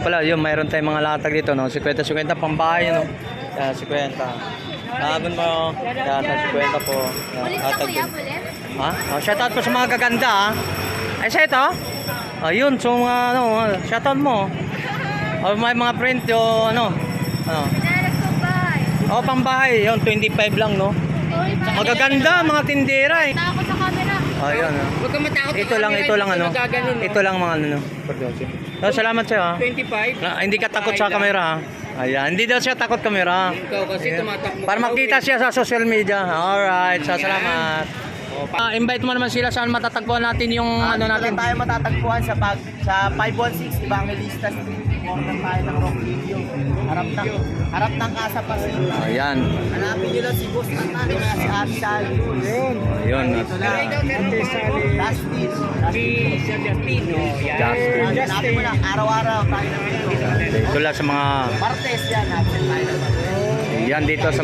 Pala, yun, mayroon tayong mga latag dito, no? 50-50 pambahay, no? Yan, 50. Laban mo, yan, 50 po. Yan, latag din. Ha? Oh, shoutout po sa mga gaganda, ha? Ay, sa ito? Ayun, so mga, ano, shoutout mo. O, may mga print, yung, ano? Oh, pambahay. Yun, 25 lang, no? Magaganda, mga tindera, eh. Takot sa camera. Ayun, no? Huwag kang matakot. Ito lang, ano? Ito lang mga, ano, So, salamat sa'yo, ha? 25. Hindi ka takot sa camera, ha? Ayan, hindi daw siya takot camera. Ikaw kasi tumatakbo. Para makita siya sa social media. Alright, salamat. Invite mo naman sila saan matatagpuan natin yung ano natin. Tayo matatagpuan sa 516 Evangelista Street. Corner tayo ng Rock Video. Harap ng Casa Pasil. Ayan. Hanapin nyo lang si Boss Natano na si Ate Sally. Ayun. Ito lang. Dustin. Justin. Justin. Hanapin mo lang. Araw-araw tayo ng video. Ito lang sa mga Martes yan. Hanapin tayo ng Martes. yan dito sa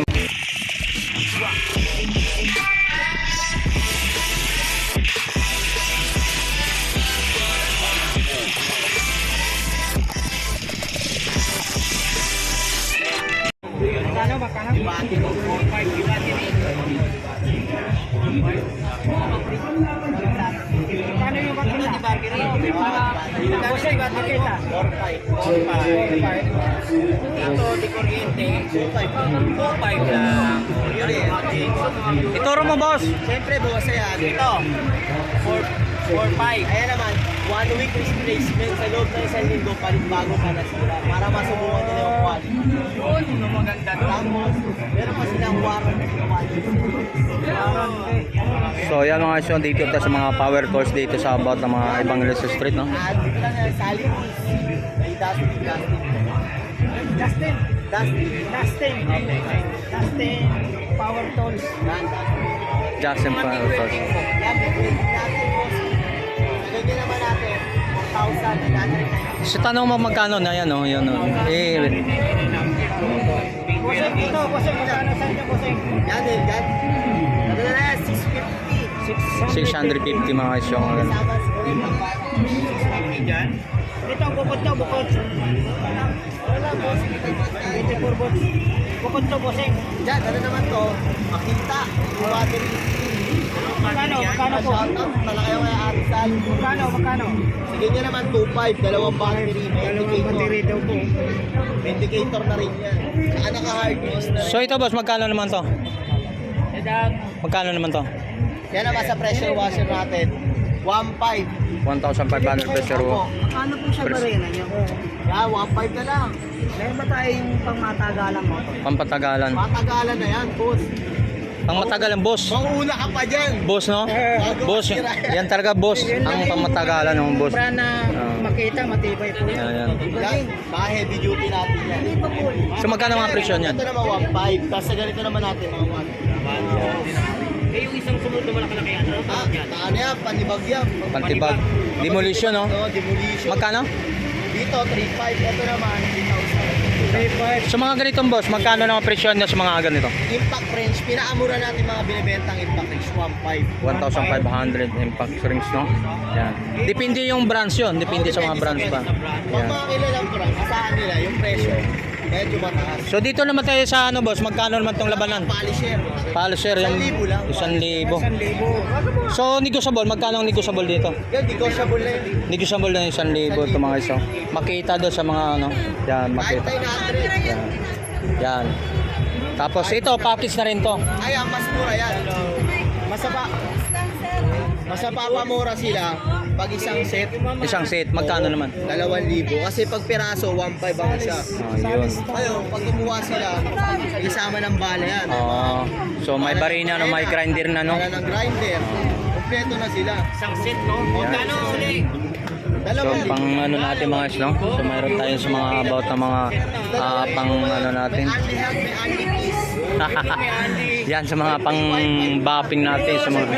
Paano yung bakila? Kasi bakita. 4-5. Ito, di kuryente. 4-5 lang. Ituro mo, boss. Siyempre, bukas yan. Ito. 4-5. Ayan naman, 1 week replacement sa loob ng isang linggo, bago pa na sila para masubukan nila yung quality. Yun, yung maganda doon. Tapos, meron pa silang warranty ng quality. So, yan mga isyo dito tayo sa mga power tools dito sa about ng mga Evangelista Street, no? At dito lang yan, Sally may Dustin. Power tools. Yan, Justin Power Tools. yan, natin po. Ganyan naman natin, 4,000, natin na So, tanong mo magkano na yan, no? Yan, no? Busing dito, busing. Magkano sa inyo, busing? yan din, yan. Ano na yan, 650. 650 mga isyo. Kasama siguro yung Diyan. Ito ang bukod to, bukod. wala po, 24 bots. Bukod to, busing. yan, ano naman to, makita, yung battery. Magkano po? Shoutout, talaga yung kay Ate Sally. Magkano? Sige niya naman 2.5, dalawang battery, may indicator. daw po. May indicator na rin yan. Saka naka-hard case na rin. So, ito, boss, magkano naman to? Magkano naman to? Yan naman sa pressure washer natin, 1.5. 1,500 pesos. Ano po siya barena nyo? Yeah, 1.5 na lang. Meron ba tayong pangmatagalan mo? Pampatagalan. Matagalan na yan, boss. Pangmatagalan, boss. Manguna ka pa dyan. Boss, no? Boss. Yan talaga, boss. Ang pangmatagalan ng boss. Na makita, matibay po. Ayan. Yan, mga heavy duty natin yan. So, magkano mga presyo niyan? Ito naman 1.5. Tapos sa ganito naman natin mga 1. Yung isang sunod na malaki na kaya. Ano yan, panibag yan. Pantibag. Demolition, no? No, demolition. Magkano? Dito, 3.5. Ito naman, 3,000. So, mga ganitong boss, magkano naman presyo niya sa mga ganito? Impact range, pinakamura natin mga binibentang impact range, 1.5. 1,500 impact rings, no? Yan. Depende yung brands yun. Depende sa mga brands pa. Pag Yan. mga kilalang brand, asahan nila yung presyo, medyo mataas. So, dito naman tayo sa ano, boss? Magkano naman tong labanan? Polisher. Polisher yung 1,000 lang. 1,000. So, negotiable. Magkano ang negotiable dito? Yan, negotiable na yun. Negotiable na yung 1,000 ito mga iso. Makita doon sa mga ano. Yan, Kahit makita. 900. Yan. Yan. Tapos ito, package na rin to. Ay, ang mas mura yan. Mas napapamura sila pag isang set, Isang set, magkano naman? 2,000. Kasi pag piraso, 1.5 ang isa. Yun. Ngayon, pag kumuha sila, isama ng bala yan. So, may barina, no? May grinder na, no? Wala ng grinder. Kompleto na sila. Isang set, no? Magkano ulit? So, pang ano natin mga is, no? So, mayroon tayo sa mga about na mga pang ano natin. May only help, may only peace. Yan, sa mga pang bapping natin. Sa mga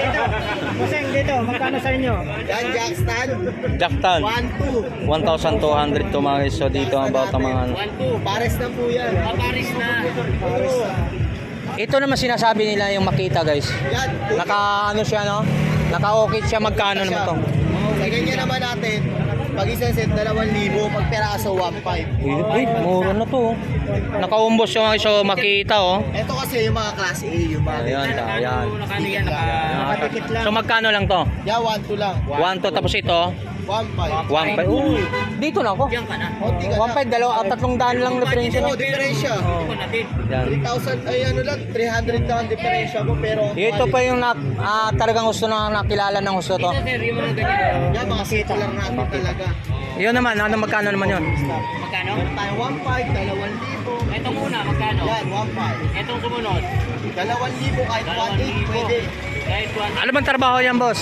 Busing dito, magkano sa inyo? Yan, jack stand. Jacktan. 1.2. 1,200 to mga is. So, dito about ang mga ano. 1.2. Pares na po yan. Paris na. Ito naman sinasabi nila yung makita, guys. Yan. Naka ano siya, no? Naka-okay siya. Magkano naman to? Sa ganyan naman natin, Pag isang set, 2,000. Pag peraso, 1,500. Uy, mura na to. Nakaumbos yung iso makita oh. Ito kasi yung mga class A, yung mga Ayan, ayan. Nakano yan, Nakadikit lang. So magkano lang to? Yeah, 1,2 lang. 1 to tapos ito 1,500. 1.5. Uy, dito na ako. Diyan ka na. Konti ka na. 1.5 dalawa at 300 lang diferensya. Oo, diferensya. Oh. Ito natin. Yan. 3,000, ay ano lang, 300 lang ang diferensya mo, pero... Ito pa yung talagang gusto na nakilala ng gusto to. Ito sir, yung mga ganyan. Yan, mga seto lang natin talaga. Yun naman, ano magkano naman yun? Magkano? Meron tayo 1,500, 2,000. Ito muna, magkano? Yan, 1,500. Itong sumunod. 2,000 kahit 1,800 pwede. Kahit 1. Ano bang trabaho yan, boss?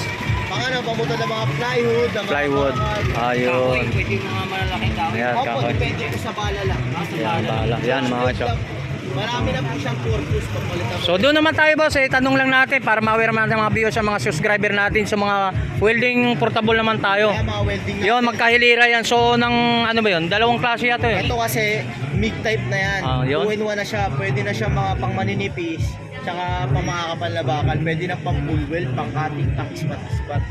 Pang ano, pamuto ng mga plywood, ng mga Plywood. bakal. Ayun. Pwede yung mga malalaking tao. Ayan, Opo, kahoy. depende po sa bala lang. Yan, bahala. Yan, mga kacho. Marami na po siyang purpose pag palitan. So doon naman tayo boss, tanong lang natin para ma-aware naman ng mga viewers sa mga subscriber natin sa mga welding portable naman tayo. Kaya mga welding na. Yun, magkahilira yan. So ng ano ba yun? Dalawang klase yata eh. Ito kasi MIG type na yan. Yun. 2-in-1 na siya. Pwede na siya mga pang maninipis. Tsaka pang mga kapal na bakal. Pwede na pang full weld, pang cutting, pang ispat-ispat.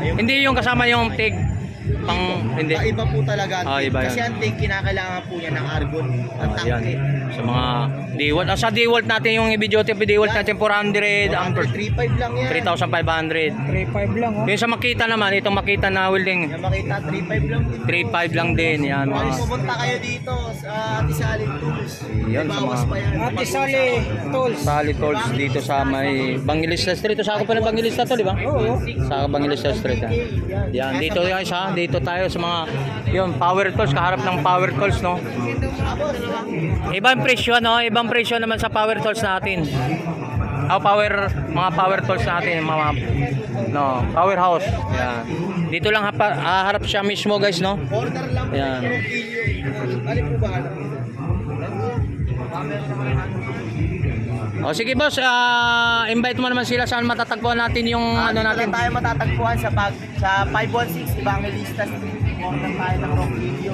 Ayun. Hindi yung kasama yung TIG pang hindi. Iba po talaga. ang Iba Kasi yan. ang TIG, kinakailangan po yan ng argon. Ang Yan. tangke. Sa mga DeWalt. Sa DeWalt natin yung i-video tip DeWalt natin 400 amperes. 3,500 lang yan. 3,500. 3,500 lang. Yung sa makita naman, itong makita na welding Yan makita, 3,500 lang din. 3.5 lang din. Yan Kung mga. pumunta kayo dito sa Atisalin Tools. Yan, May sa bawas mga- pa yan. Atisali Tools. Sally Tolls dito sa may Bangilista Street. Ito sa ako pa ng Bangilista to, di ba? Oo. Sa Bangilista Street. Yan, dito guys ha. Dito tayo sa mga yun, Power Tools, kaharap ng Power Tools, no. Ibang presyo, no. Ibang presyo naman sa Power Tools natin. Mga Power Tools natin, mga no, Powerhouse. Yan. Dito lang harap siya mismo, guys, no. Order lang po Yan. ng kilo. Alin po ba? O sige boss, invite mo naman sila saan matatagpuan natin yung ano natin. Tayo matatagpuan sa 516 Evangelista Street. Corner tayo ng Rock Video.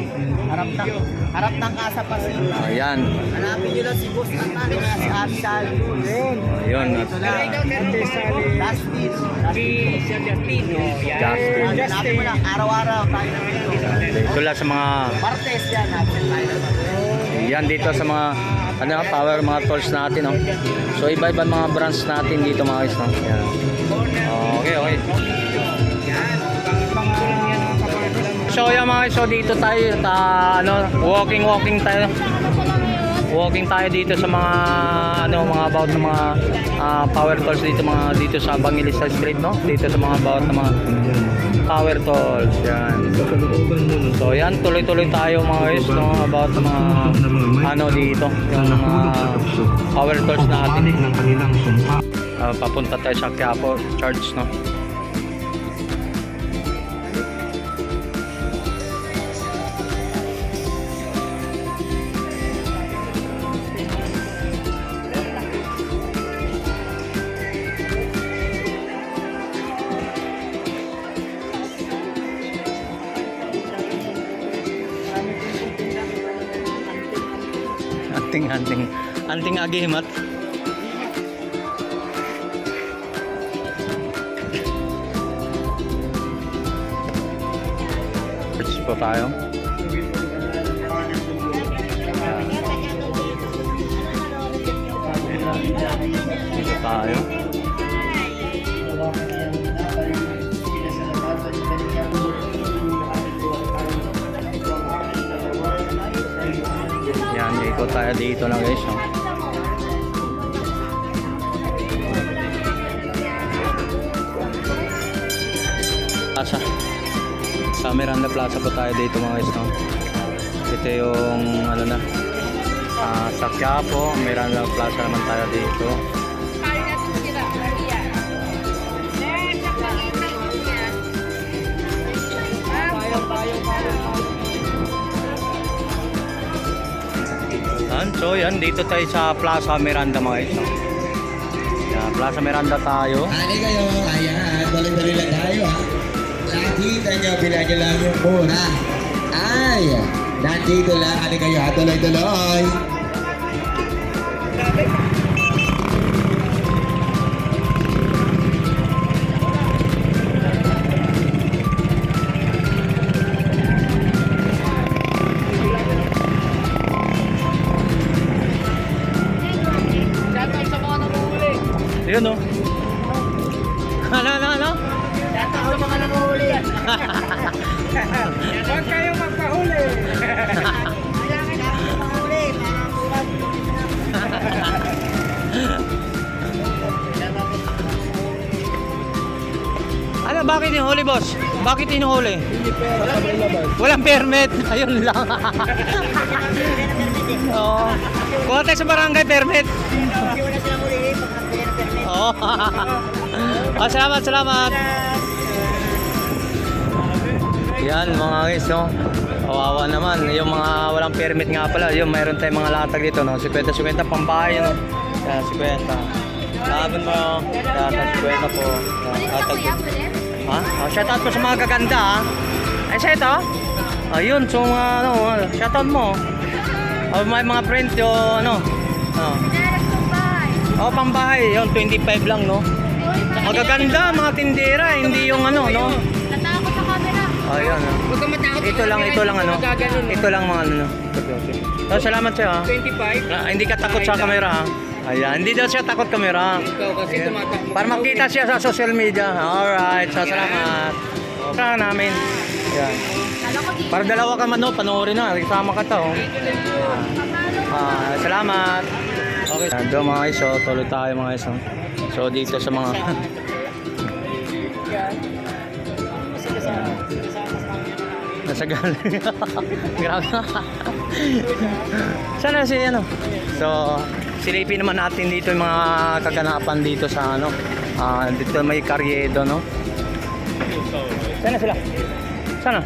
Harap ng Casa Pacific. Ayan. Hanapin nyo lang si Boss Natano na si Atisali. Yun. Ayun. Ito lang. Dustin. Si Sir Justino. Yan. Justin. Hanapin mo lang. Araw-araw tayo na dito. Ito lang sa mga Martes yan. Natin tayo naman. yan dito sa mga power mga tools natin, no. So iba-iba mga brands natin dito mga guys, no. Yan. Okay, okay. So yan mga guys, so dito tayo walking tayo. Walking tayo dito sa mga mga about ng mga power tools dito sa Bangilista Street, no. Dito sa mga about ng mga power tools. Yan. So yan, tuloy-tuloy tayo mga guys, no, about ng mga dito, yung mga power tools natin. Papunta tayo sa Quiapo Church, no. Anting agimat. Search po tayo. Dito tayo. Yan, ikot tayo dito lang guys, no? Plaza. Sa Miranda Plaza po tayo dito mga guys, no? Ito yung sa Quiapo, Miranda Plaza naman tayo dito. So yan, dito tayo sa Plaza Miranda mga guys, no? Yan, Plaza Miranda tayo. Ano kayo? Ayan, tuloy-tuloy lang tayo ha. Nakita nyo, bilangin lang yung mura. Ay, nandito lang. Ano kayo ha? Tuloy-tuloy. Ayun oh. Ano? Lahat ako sa mga nanguhuli yan. Huwag kayong magpahuli. Kailangan ako sa mga huli. Ano, bakit hinuhuli, boss? Bakit hinuhuli? Walang permit. Ayun lang. Oo. Kuha tayo sa barangay permit. Hindi mo na sila hulihin pag nagbigay ng permit. Oo. Oh, salamat. Yan mga guys, no? Kawawa naman. Yung mga walang permit nga pala. Yung mayroon tayong mga latag dito, no? 50-50 pambahay, no? Yan, 50. Laban mo. Yan, 50 po. Yan, latag dito. Ha? Oh, shoutout po sa mga gaganda, ha? Ay, siya ito? Ayun, so mga, ano, shoutout mo. Oh, may mga friends, yung, ano? Oh, pambahay. Yun, 25 lang, no? Magaganda, mga tindera. Hindi yung, ano, no? Natakot sa camera. Ayun, no? Huwag kang matakot. Ito lang, ano? Ito lang mga, ano, no? So, salamat sa'yo, ha? 25. Hindi ka takot sa camera, ha? Ayan, hindi daw siya takot camera. Ikaw kasi tumatakbo. Para makita siya sa social media. Alright, so salamat. Para namin. Ayan. Para dalawa ka man, no? Panoorin na. Kasama ka to. Salamat. Okay. Doon mga iso, tuloy tayo mga iso. So dito sa mga... Nasa galing. Grabe. Sana si ano. So, silipin naman natin dito yung mga kaganapan dito sa ano. Dito may Carriedo, no? Sana sila? Sana?